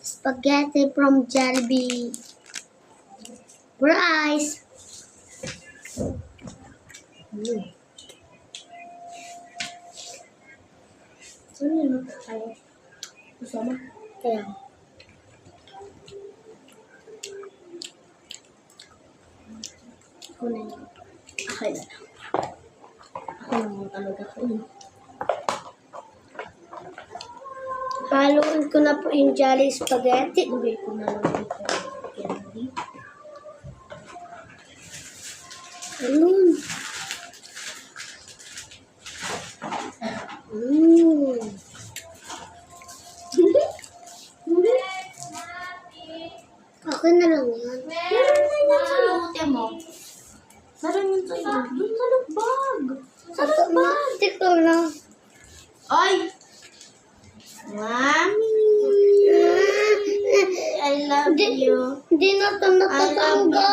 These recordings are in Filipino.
Spaghetti from Jollibee. Rice. Saan yun tayo? Kasama? Kaya. Ako na yun. Okay na lang. Ako naman talaga ko yun. Haluin ko na po yung Jolly Spaghetti. Ibigay ko na lang dito. Candy. Ayun. Okay na lang yan. Meron na yun sa lote mo. Saan yun sa'yo? Doon sa lugbag. Sa lugbag. Ito na. Ay! Mami! I love you. Hindi na ito natatangga.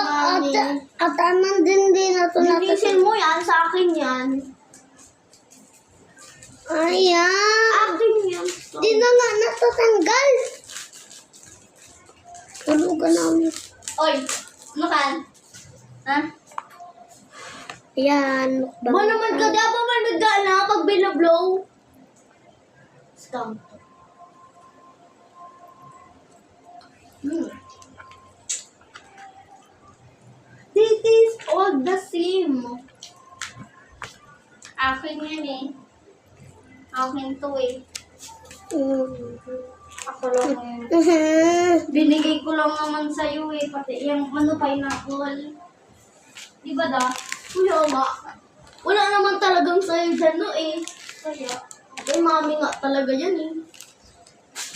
At anan din hindi na ito Linisin natatangga. mo yan. Sa akin yan. Ayan. Akin yan. Hindi na nga natatanggal. Tulugan namin. Oy! Makan. Ha? Ayan. Ba naman ka di ba man nagana pag binablow? Scam. This is all the same. Akin yan eh. Akin to eh. Ako lang eh. Binigay ko lang naman sa'yo eh. Pati yung pineapple. Di ba da? Kuya nga. Wala naman talagang sa'yo dyan no eh. Kaya, kay mami nga talaga yan eh.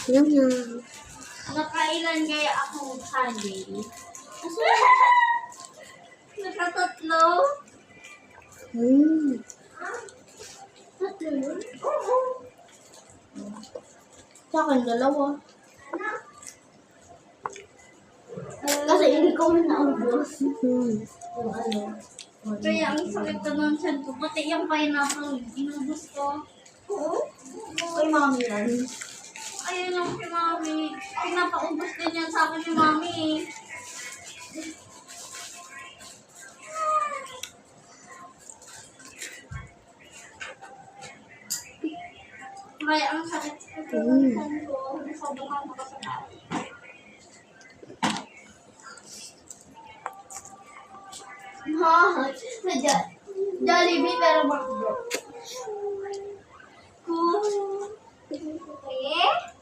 Ayan na. Nakailan kaya ako Sunday? Nakatatlo? Tatlo yun? Oo. Sa akin, dalawa. Kasi hindi ko man naubos. Yung ano. Kaya ang sakit ko ng tiyan ko. Pati yung pineapple, inubos ko. Oo? Kay mami yan. Ayun yung kay mami. Pinapaubos din yan sa akin ni mami. Kaya ang sakit ko ng tiyan ko. Sobrang makasakit. Jollibee pero McDo. Cool. Okay.